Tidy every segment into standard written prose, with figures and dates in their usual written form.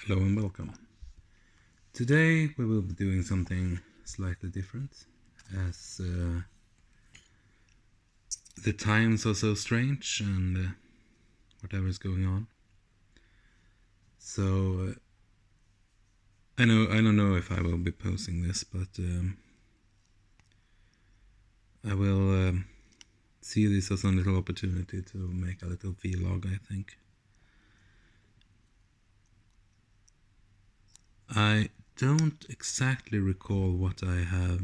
Hello and welcome. Today we will be doing something slightly different as the times are so strange and whatever is going on. So I don't know if I will be posting this, but I will see this as a little opportunity to make a little vlog, I think. I don't exactly recall what I have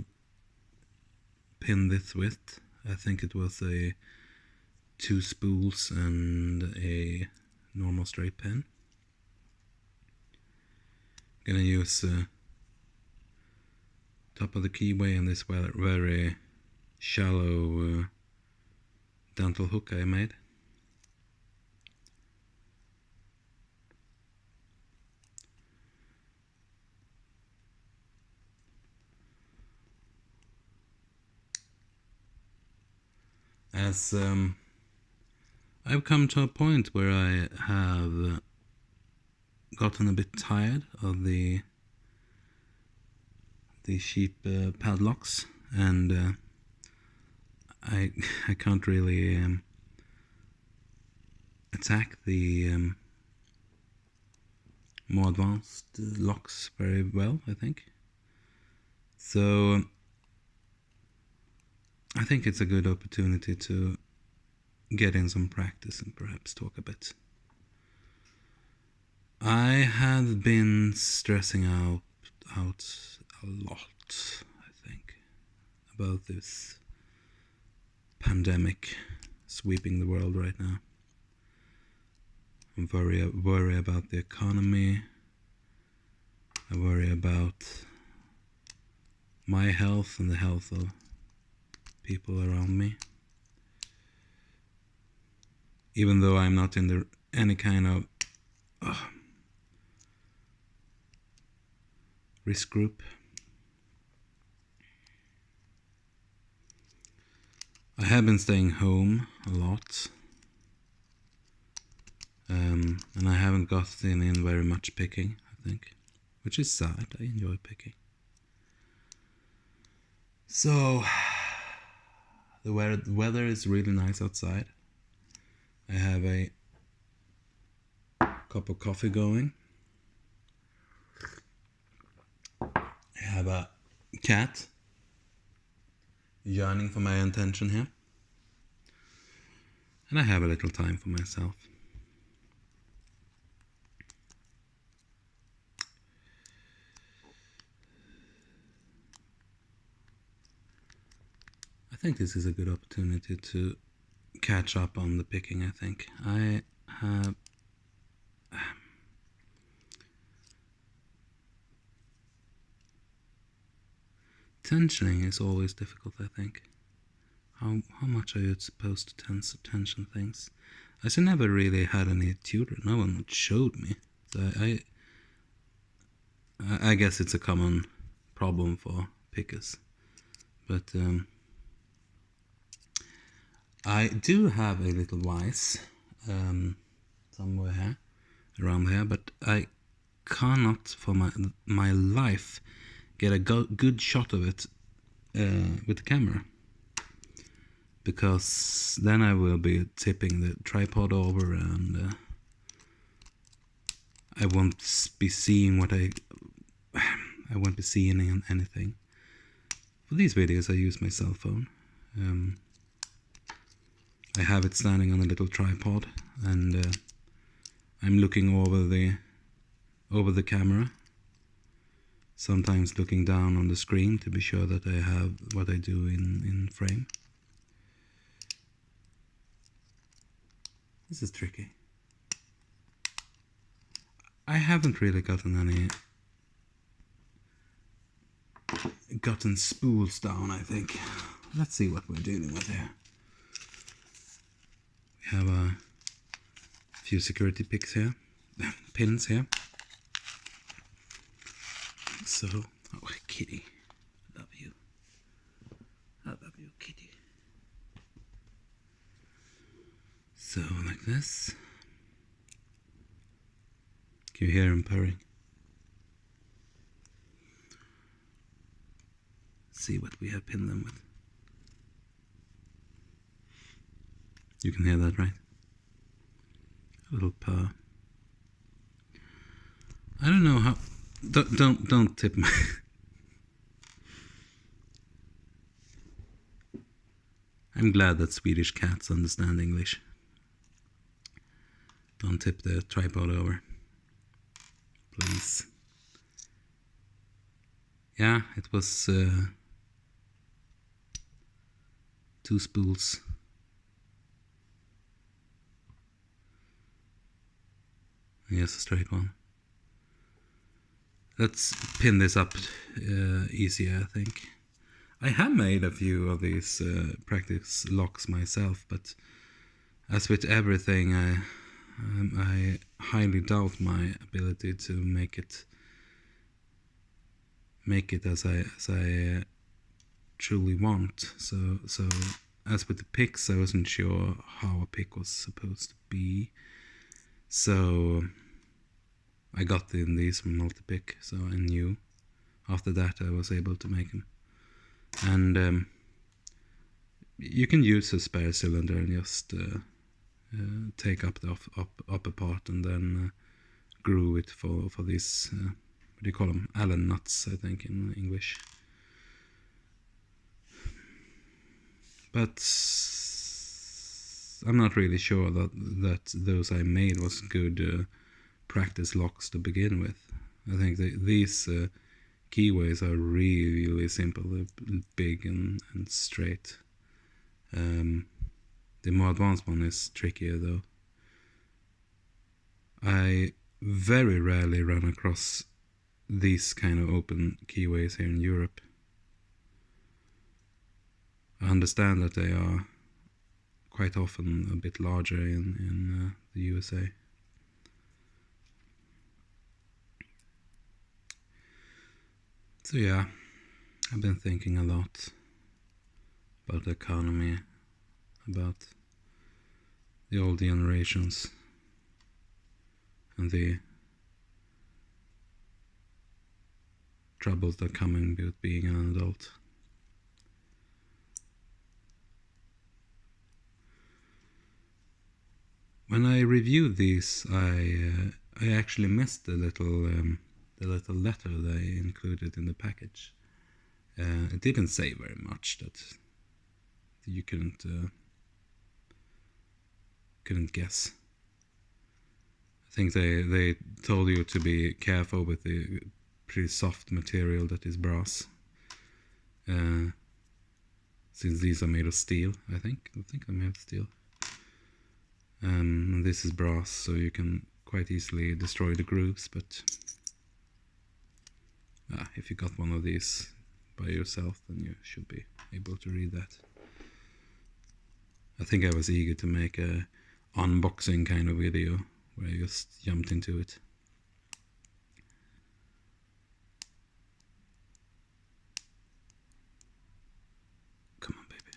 pinned this with. I think it was two spools and a normal straight pen. I'm gonna use top of the keyway and this very shallow dental hook I made. As I've come to a point where I have gotten a bit tired of the cheap padlocks, and I can't really attack the more advanced locks very well, I think. So I think it's a good opportunity to get in some practice and perhaps talk a bit. I have been stressing out a lot, I think, about this pandemic sweeping the world right now. I worry about the economy. I worry about my health and the health of people around me. Even though I'm not in any kind of risk group. I have been staying home a lot. And I haven't gotten in very much picking, I think. Which is sad, I enjoy picking. So, the weather is really nice outside. I have a cup of coffee going. I have a cat yearning for my attention here. And I have a little time for myself. I think this is a good opportunity to catch up on the picking, I think. I have tensioning is always difficult, I think. How much are you supposed to tension things? I never really had any tutor. No one showed me. So I guess it's a common problem for pickers. But I do have a little vise somewhere around here, but I cannot for my life get a good shot of it with the camera, because then I will be tipping the tripod over and I won't be seeing I won't be seeing anything. For these videos I use my cell phone. I have it standing on a little tripod and I'm looking over the camera, sometimes looking down on the screen to be sure that I have what I do in frame. This is tricky. I haven't really gotten spools down, I think. Let's see what we're dealing with here. We have a few security pins here. So, oh, kitty, I love you. I love you, kitty. So, like this. Can you hear him purring? see what we have pinned them with. You can hear that, right? A little purr. I don't know how. Don't tip me. I'm glad that Swedish cats understand English. Don't tip the tripod over, please. Yeah, it was 2 spools. Yes, a straight one. Let's pin this up easier, I think. I have made a few of these practice locks myself, but as with everything, I highly doubt my ability to make it as I truly want. So as with the picks, I wasn't sure how a pick was supposed to be. So I got in these from multi-pick, so I knew. After that, I was able to make them. And you can use a spare cylinder and just take up the upper part and then groove it for these, what do you call them? Allen nuts, I think, in English. But I'm not really sure that those I made was good practice locks to begin with. I think these keyways are really simple. They're big and straight. The more advanced one is trickier though. I very rarely run across these kind of open keyways here in Europe. I understand that they are quite often a bit larger in the USA. So yeah, I've been thinking a lot about the economy, about the old generations, and the troubles that come in with being an adult. When I reviewed these, I actually missed the little letter they included in the package. It didn't say very much, that you couldn't guess. I think they told you to be careful with the pretty soft material that is brass, since these are made of steel. I think they're made of steel. And this is brass, so you can quite easily destroy the grooves, but if you got one of these by yourself, then you should be able to read that. I think I was eager to make a unboxing kind of video where I just jumped into it. Come on, baby.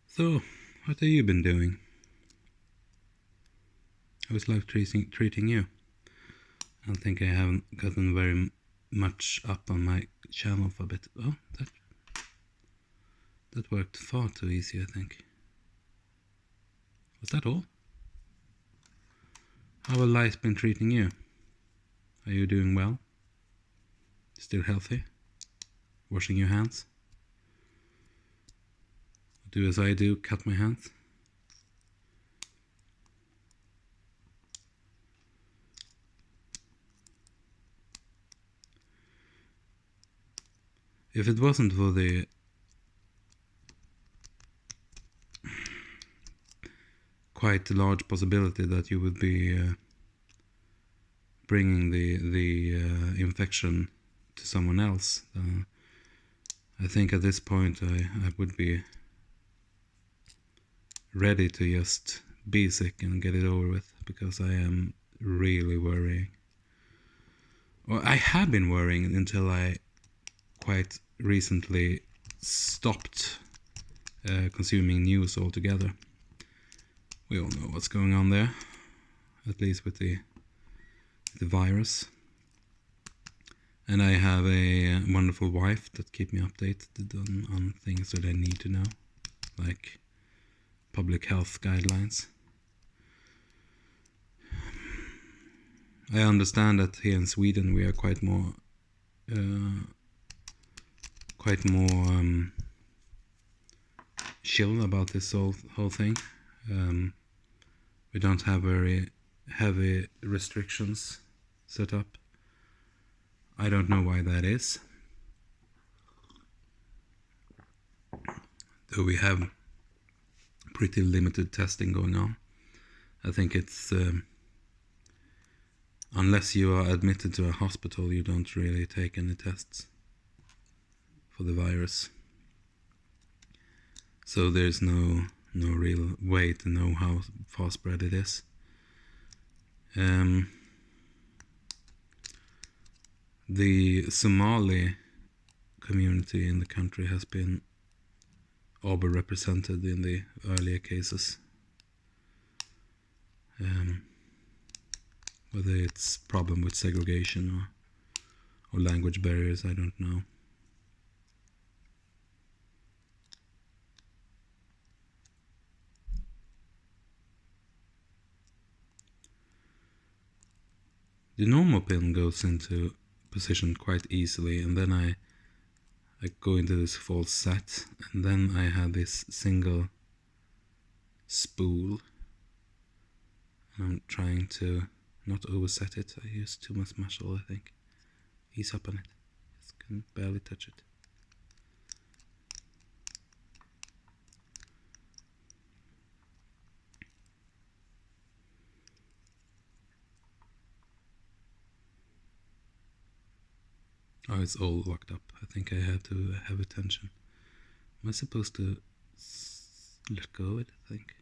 So, what have you been doing? How's life treating you? I don't think I haven't gotten very much up on my channel for a bit. Oh, that worked far too easy, I think. Was that all? How has life been treating you? Are you doing well? Still healthy? Washing your hands? Do as I do, cut my hands? If it wasn't for the quite large possibility that you would be bringing the infection to someone else, I think at this point I would be ready to just be sick and get it over with, because I am really worrying. Well, I have been worrying until I quite recently stopped consuming news altogether. We all know what's going on there, at least with the the virus. And I have a wonderful wife that keep me updated on things that I need to know, like public health guidelines. I understand that here in Sweden we are quite more chill about this whole thing. We don't have very heavy restrictions set up. I don't know why that is. Though we have pretty limited testing going on. I think it's unless you are admitted to a hospital, you don't really take any tests for the virus. So there's no real way to know how far spread it is. The Somali community in the country has been overrepresented in the earlier cases. Whether it's problem with segregation or language barriers, I don't know. The normal pin goes into position quite easily, and then I go into this false set, and then I have this single spool. I'm trying to not overset it. I use too much muscle, I think. Ease up on it. Just can barely touch it. Oh, it's all locked up. I think I had to have attention. Am I supposed to let go of it, I think?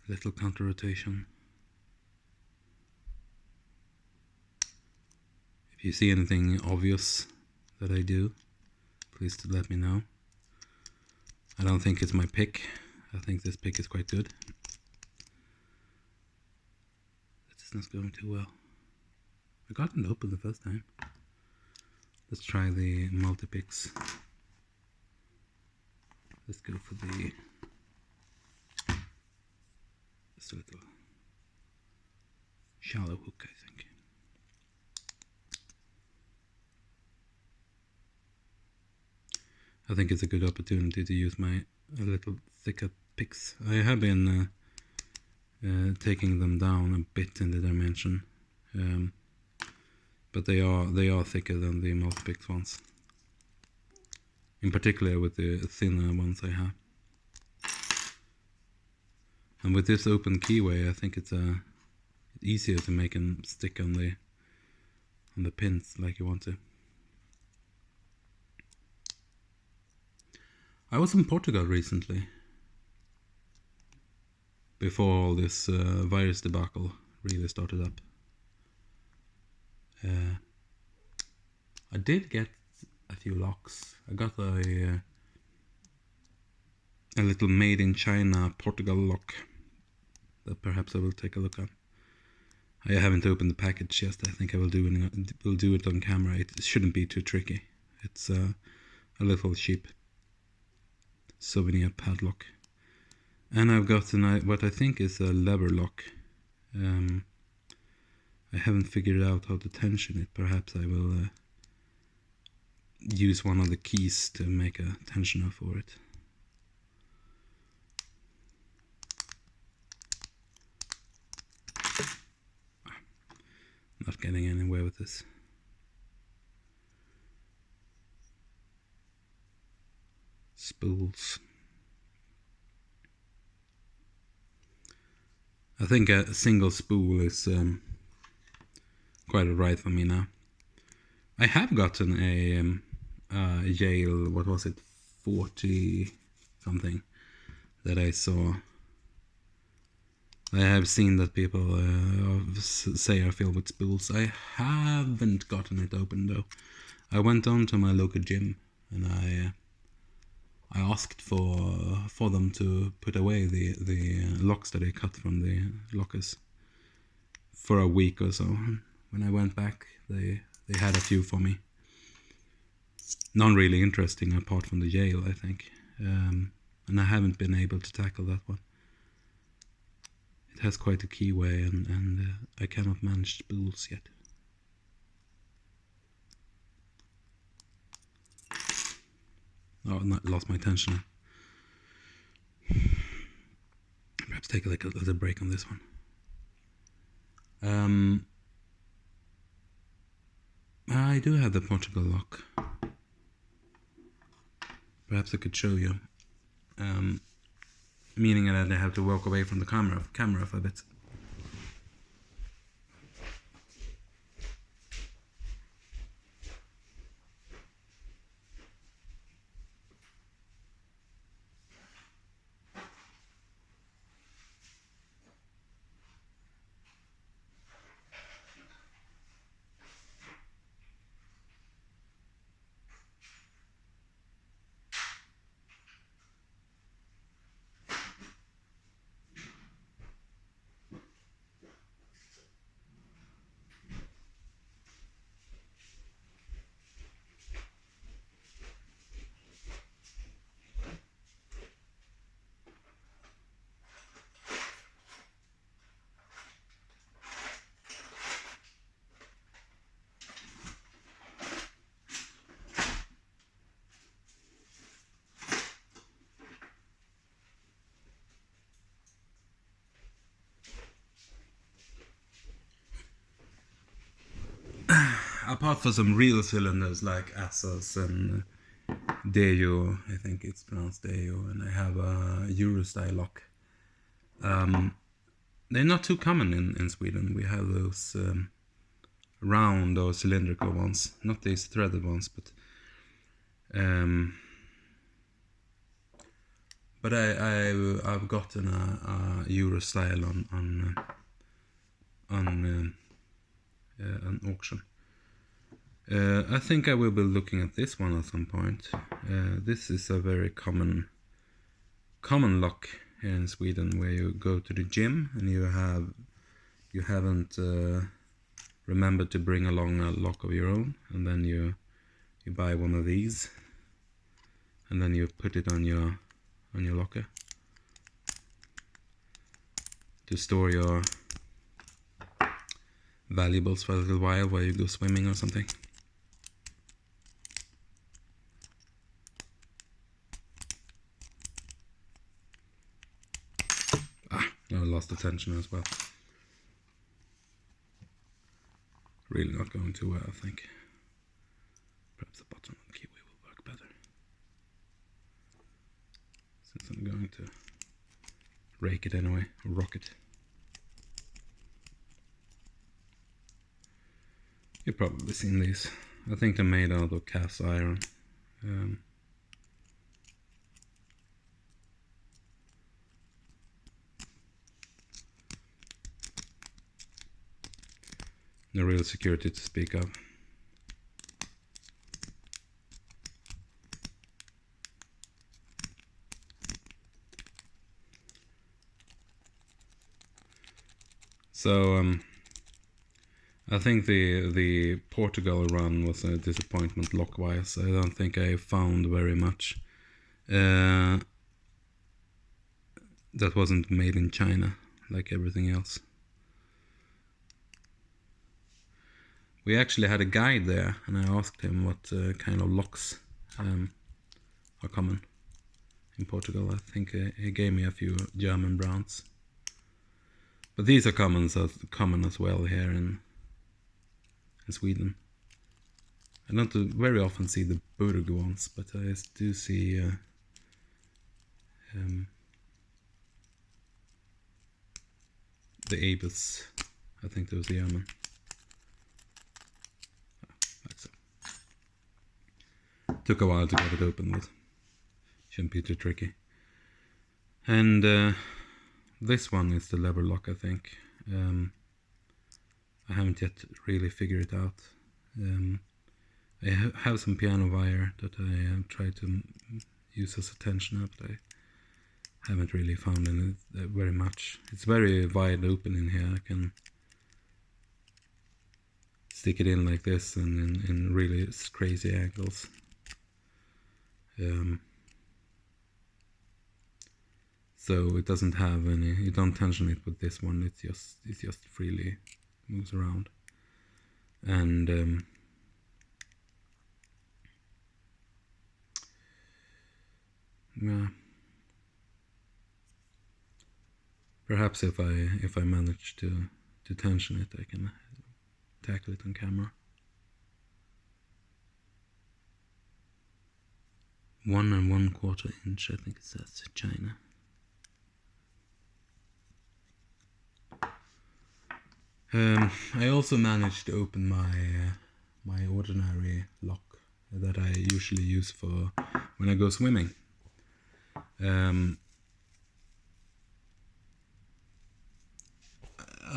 Little counter rotation. If you see anything obvious that I do, please let me know. I don't think it's my pick. I think this pick is quite good. This is not going too well. I got it open the first time. Let's try the multi-picks. Let's go for the just a little shallow hook, I think. I think it's a good opportunity to use my a little thicker picks. I have been taking them down a bit in the dimension, but they are thicker than the multi-picks ones. In particular with the thinner ones I have. And with this open keyway, I think it's easier to make them stick on the pins like you want to. I was in Portugal recently, before all this virus debacle really started up. I did get a few locks. I got a little made in China Portugal lock that perhaps I will take a look at. I haven't opened the package yet. I think I will do it on camera. It shouldn't be too tricky. It's a little cheap souvenir padlock. And I've got what I think is a lever lock. I haven't figured out how to tension it. Perhaps I will use one of the keys to make a tensioner for it. Not getting anywhere with this. Spools. I think a single spool is quite alright for me now. I have gotten a Yale, what was it, 40 something that I saw. I have seen that people say are filled with spools. I haven't gotten it open though. I went on to my local gym and I asked for them to put away the locks that I cut from the lockers for a week or so. When I went back, they had a few for me. None really interesting apart from the jail, I think. And I haven't been able to tackle that one. It has quite a keyway, and I cannot manage spools yet. Oh, lost my attention. Perhaps take a little break on this one. I do have the Portugal lock. Perhaps I could show you. Meaning that I have to walk away from the camera for a bit. Apart from some real cylinders like Assos and Deo, I think it's pronounced Deo, and I have a Euro style lock. They're not too common in Sweden. We have those round or cylindrical ones, not these threaded ones, but I've gotten a Euro style on an auction. I think I will be looking at this one at some point. This is a very common lock here in Sweden, where you go to the gym and you haven't remembered to bring along a lock of your own, and then you buy one of these, and then you put it on your locker to store your valuables for a little while you go swimming or something. I lost attention as well. Really not going too well, I think. Perhaps the bottom of the keyway will work better, since I'm going to rake it anyway, or rock it. You've probably seen these. I think they're made out of cast iron. No real security to speak of. So I think the Portugal run was a disappointment lock-wise. I don't think I found very much that wasn't made in China, like everything else. We actually had a guide there, and I asked him what kind of locks are common in Portugal. I think he gave me a few German brands. But these are common as well here in Sweden. I don't very often see the Burg ones, but I do see the Abus. I think those are German. Like so. Took a while to get it open, but shouldn't be too tricky. And this one is the lever lock, I think. I haven't yet really figured it out. I have some piano wire that I have tried to use as a tensioner, but I haven't really found it very much. It's very wide open in here. I can stick it in like this and in really crazy angles. So it doesn't have any, you don't tension it with this one, it just freely moves around. And yeah, perhaps if I manage to tension it, I can tackle it on camera. 1 1/4 inch, I think it says China. I also managed to open my ordinary lock that I usually use for when I go swimming.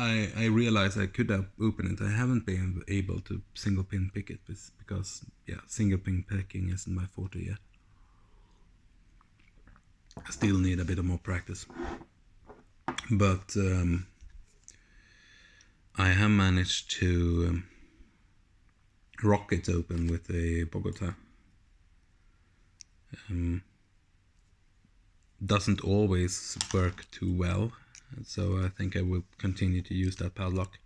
I realized I could have opened it. I haven't been able to single pin pick it because single pin picking isn't my forte yet. I still need a bit of more practice, but I have managed to rock it open with a Bogota. Doesn't always work too well, so I think I will continue to use that padlock.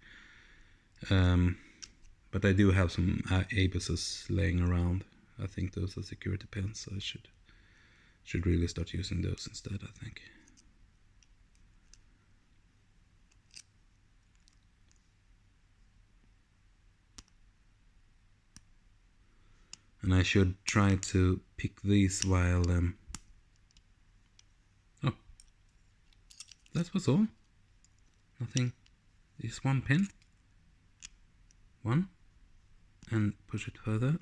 But I do have some abuses laying around. I think those are security pins, so I should really start using those instead, I think. And I should try to pick these while... oh, that was all. Nothing. Just one pin. One. And push it further.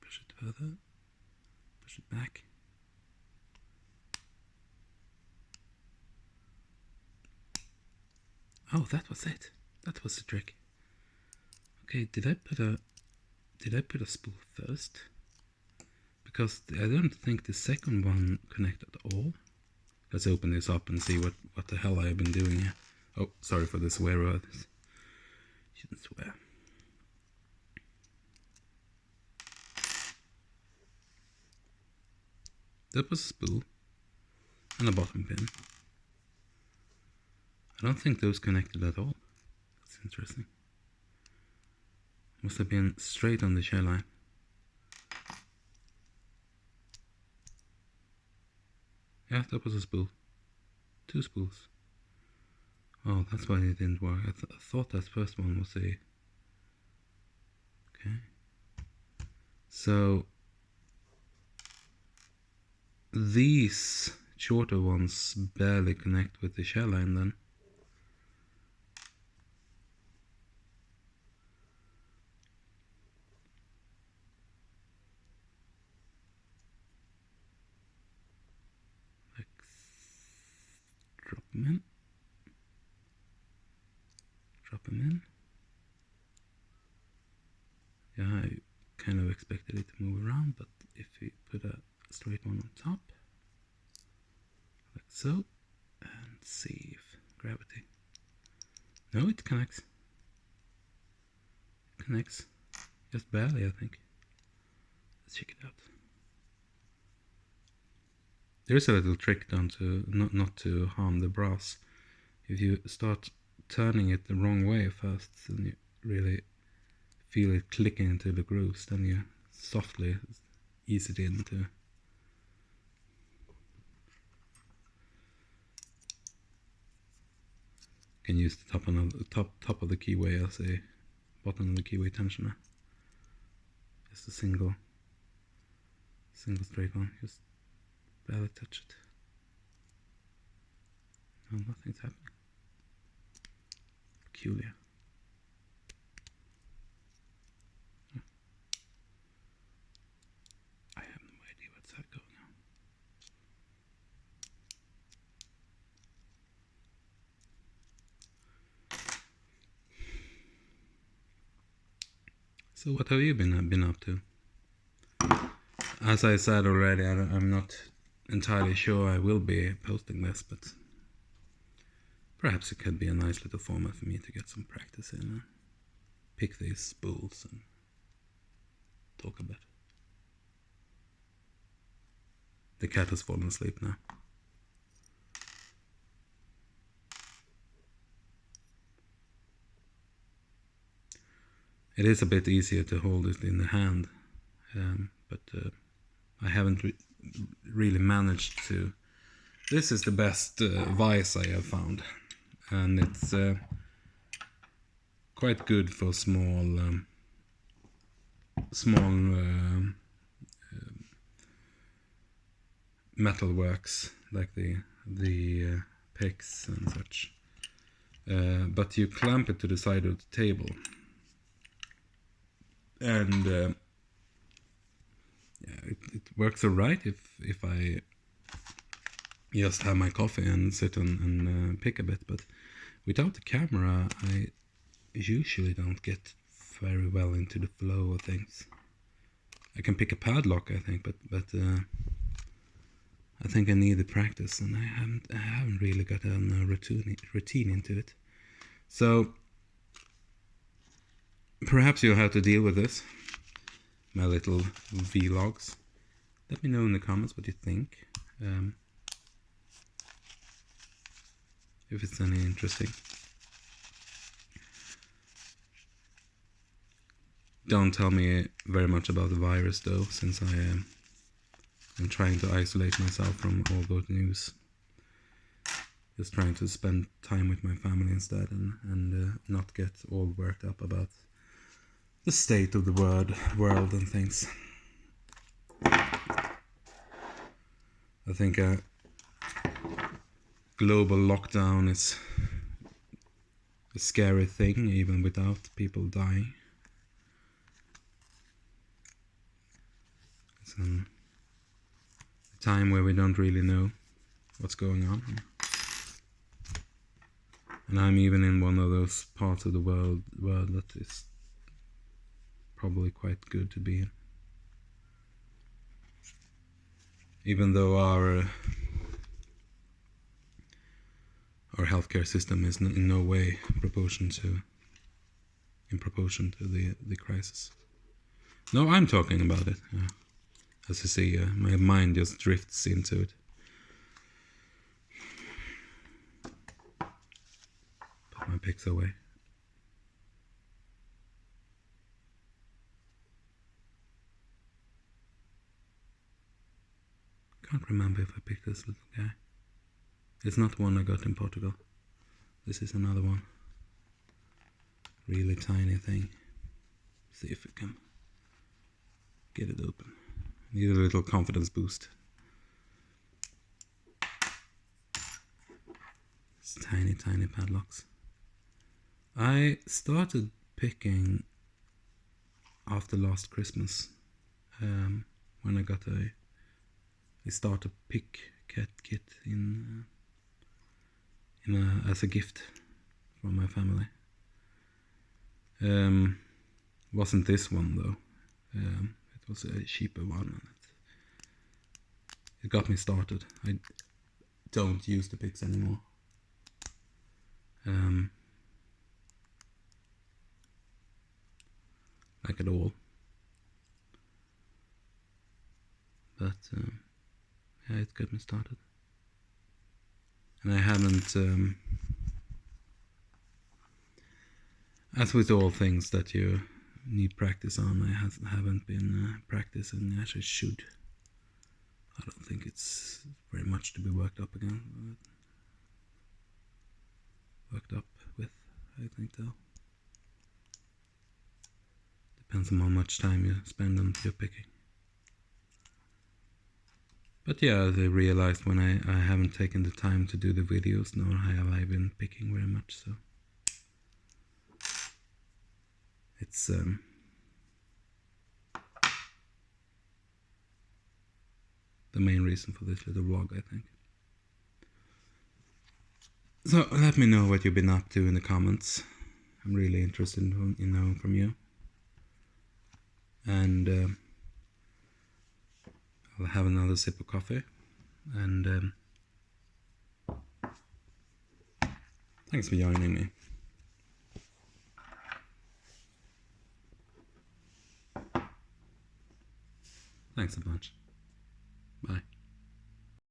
Push it further. Push it back. Oh, that was it. That was the trick. Okay, did I put a spool first? Because I don't think the second one connected at all. Let's open this up and see what the hell I've been doing here. Oh, sorry for the swear words. Shouldn't swear. That was a spool and a bottom pin. I don't think those connected at all. That's interesting. Must have been straight on the shell line. Yeah, that was a spool. 2 spools. Oh, that's why it didn't work. I thought that first one was a... Okay. So... these shorter ones barely connect with the shell line then. Drop them in. Drop them in. Yeah, I kind of expected it to move around, but if we put a straight one on top, like so, and see if gravity. No, it connects. It connects. Just barely, I think. Let's check it out. There's a little trick done to not to harm the brass. If you start turning it the wrong way first, then you really feel it clicking into the grooves, then you softly ease it into. You can use the top of the keyway as a bottom of the keyway tensioner. Just a single straight one. Just barely touch it. No, nothing's happening. Peculiar. I have no idea what's that going on. So what have you been up to? As I said already, I'm not entirely sure I will be posting this, but perhaps it could be a nice little format for me to get some practice in. pick these spools and talk a bit. The cat has fallen asleep now. It is a bit easier to hold it in the hand, but I haven't really managed to. This is the best vise I have found, and it's quite good for small metal works like the picks and such. But you clamp it to the side of the table, and it works alright if I just have my coffee and sit and pick a bit. But without the camera, I usually don't get very well into the flow of things. I can pick a padlock, I think, but I think I need the practice, and I haven't really got a routine into it. So perhaps you'll have to deal with this, my little vlogs. Let me know in the comments what you think. If it's any interesting. Don't tell me very much about the virus though, since I'm trying to isolate myself from all those news. Just trying to spend time with my family instead, and not get all worked up about the state of the world and things. I think a global lockdown is a scary thing, even without people dying. It's a time where we don't really know what's going on. And I'm even in one of those parts of the world that is probably quite good to be in. Even though our healthcare system is in no way in proportion to the crisis. No, I'm talking about it. As you see, my mind just drifts into it. Put my picks away. Can't remember if I picked this little guy. It's not the one I got in Portugal. This is another one. Really tiny thing. See if we can get it open. Need a little confidence boost. It's tiny padlocks. I started picking after last Christmas, when I got a starter pick kit as a gift from my family. Wasn't this one though. It was a cheaper one, and it got me started. I don't use the picks anymore. Like at all. But yeah, it got me started. And I haven't, as with all things that you need practice on, I haven't been practicing as I should. I don't think it's very much to be worked up with, I think though. Depends on how much time you spend on your picking. But yeah, I realized when I haven't taken the time to do the videos, nor have I been picking very much, so it's the main reason for this little vlog, I think. So let me know what you've been up to in the comments. I'm really interested in knowing from you. And I'll have another sip of coffee, and thanks for joining me. Thanks a bunch. Bye.